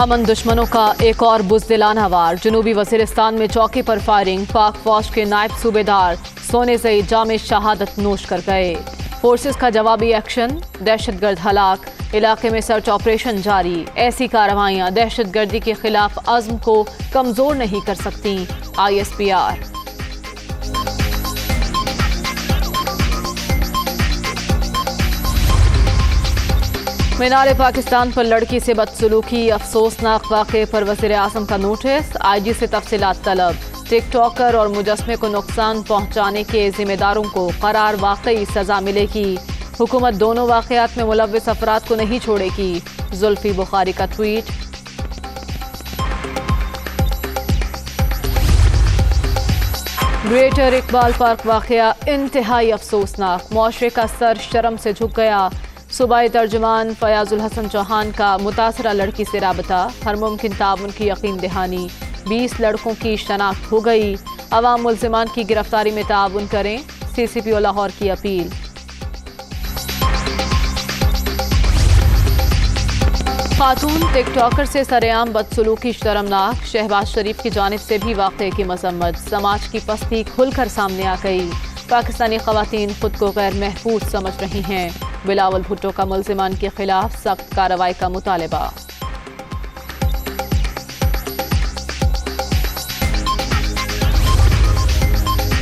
امن دشمنوں کا ایک اور بزدلانہ وار، جنوبی وزیرستان میں چوکی پر فائرنگ، پاک فوج کے نائب صوبیدار سونے زئی جام شہادت نوش کر گئے۔ فورسز کا جوابی ایکشن، دہشت گرد ہلاک، علاقے میں سرچ آپریشن جاری۔ ایسی کارروائیاں دہشت گردی کے خلاف عزم کو کمزور نہیں کر سکتی، ISPR۔ مینار پاکستان پر لڑکی سے بدسلوکی، افسوسناک واقعے پر وزیر اعظم کا نوٹس، IG سے تفصیلات طلب۔ ٹک ٹاکر اور مجسمے کو نقصان پہنچانے کے ذمہ داروں کو قرار واقعی سزا ملے گی۔ حکومت دونوں واقعات میں ملوث افراد کو نہیں چھوڑے گی، زلفی بخاری کا ٹویٹ۔ گریٹر اقبال پارک واقعہ انتہائی افسوسناک، معاشرے کا سر شرم سے جھک گیا۔ صوبائی ترجمان فیاض الحسن چوہان کا متاثرہ لڑکی سے رابطہ، ہر ممکن تعاون کی یقین دہانی۔ 20 لڑکوں کی شناخت ہو گئی، عوام ملزمان کی گرفتاری میں تعاون کریں، CCPO لاہور کی اپیل۔ خاتون ٹک ٹاکر سے سرعام بدسلوکی شرمناک، شہباز شریف کی جانب سے بھی واقعے کی مذمت، سماج کی پستی کھل کر سامنے آ گئی۔ پاکستانی خواتین خود کو غیر محفوظ سمجھ رہی ہیں، بلاول بھٹو کا ملزمان کے خلاف سخت کارروائی کا مطالبہ۔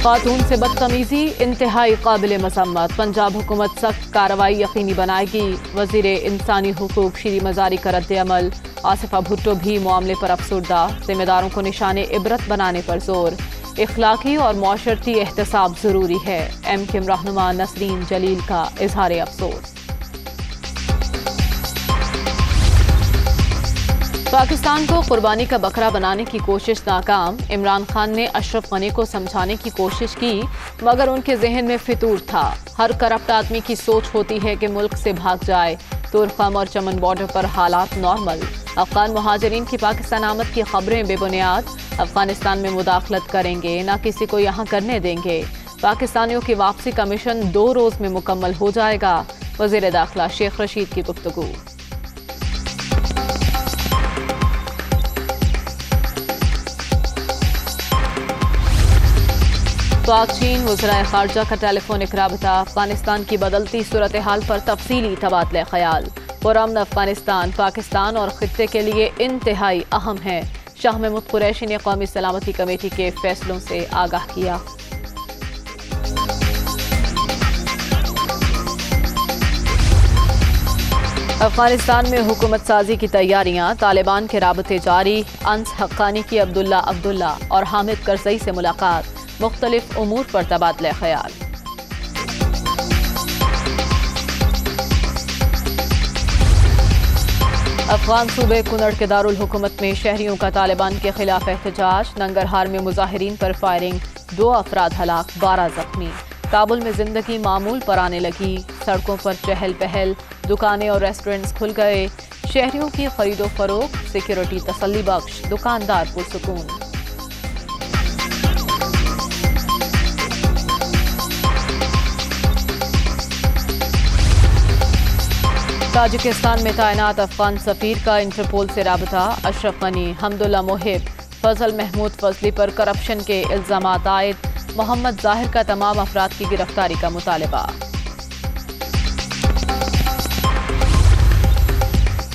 خاتون سے بدتمیزی انتہائی قابل مذمت، پنجاب حکومت سخت کارروائی یقینی بنائے گی، وزیر انسانی حقوق شیریں مزاری کا رد عمل۔ آصفہ بھٹو بھی معاملے پر افسردہ، ذمہ داروں کو نشان عبرت بنانے پر زور۔ اخلاقی اور معاشرتی احتساب ضروری ہے، MKM رہنما نسرین جلیل کا اظہار افسوس۔ پاکستان کو قربانی کا بکرا بنانے کی کوشش ناکام، عمران خان نے اشرف غنی کو سمجھانے کی کوشش کی مگر ان کے ذہن میں فطور تھا۔ ہر کرپٹ آدمی کی سوچ ہوتی ہے کہ ملک سے بھاگ جائے۔ تورخم اور چمن بارڈر پر حالات نارمل، افغان مہاجرین کی پاکستان آمد کی خبریں بے بنیاد، افغانستان میں مداخلت کریں گے، نہ کسی کو یہاں کرنے دیں گے۔ پاکستانیوں کی واپسی کا مشن 2 روز میں مکمل ہو جائے گا، وزیر داخلہ شیخ رشید کی گفتگو۔ پاک چین وزرائے خارجہ کا ٹیلی فونک رابطہ، افغانستان کی بدلتی صورتحال پر تفصیلی تبادلہ خیال۔ پرامن افغانستان پاکستان اور خطے کے لیے انتہائی اہم ہے، شاہ محمود قریشی نے قومی سلامتی کمیٹی کے فیصلوں سے آگاہ کیا۔ افغانستان میں حکومت سازی کی تیاریاں، طالبان کے رابطے جاری، انس حقانی کی عبداللہ اور حامد کرزئی سے ملاقات، مختلف امور پر تبادلہ خیال۔ افغان صوبے کنڑ کے دارالحکومت میں شہریوں کا طالبان کے خلاف احتجاج، ننگرہار میں مظاہرین پر فائرنگ، 2 افراد ہلاک، 12 زخمی۔ کابل میں زندگی معمول پر آنے لگی، سڑکوں پر چہل پہل، دکانیں اور ریسٹورنٹس کھل گئے، شہریوں کی خرید و فروخت، سیکیورٹی تسلی بخش، دکاندار پرسکون۔ تاجکستان میں تعینات افغان سفیر کا انٹرپول سے رابطہ، اشرف غنی، حمداللہ محب، فضل محمود فضلی پر کرپشن کے الزامات عائد، محمد ظاہر کا تمام افراد کی گرفتاری کا مطالبہ۔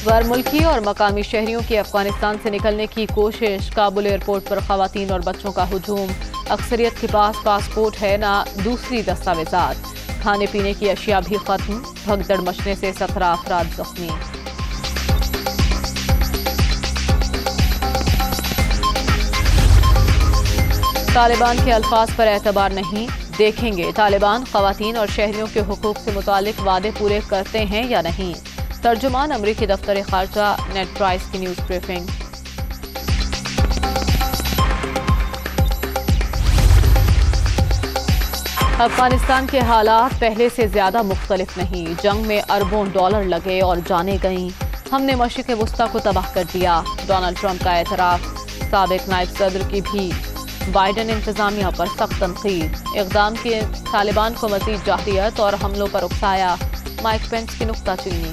غیر ملکی اور مقامی شہریوں کی افغانستان سے نکلنے کی کوشش، کابل ایئرپورٹ پر خواتین اور بچوں کا ہجوم، اکثریت کے پاس پاسپورٹ ہے نہ دوسری دستاویزات، کھانے پینے کی اشیاء بھی ختم، بھگدڑ مچنے سے 17 افراد زخمی۔ طالبان کے الفاظ پر اعتبار نہیں، دیکھیں گے طالبان خواتین اور شہریوں کے حقوق سے متعلق وعدے پورے کرتے ہیں یا نہیں۔ ترجمان امریکی دفتر خارجہ نیڈ پرائس کی نیوز بریفنگ۔ افغانستان کے حالات پہلے سے زیادہ مختلف نہیں، جنگ میں اربوں ڈالر لگے اور جانیں گئیں، ہم نے مشرق وسطیٰ کو تباہ کر دیا، ڈونلڈ ٹرمپ کا اعتراف، سابق نائب صدر کی بھی بائیڈن انتظامیہ پر سخت تنقید، اقدام کی طالبان کو مزید جارحیت اور حملوں پر اکسایا، مائک پینس کی نکتہ چینی۔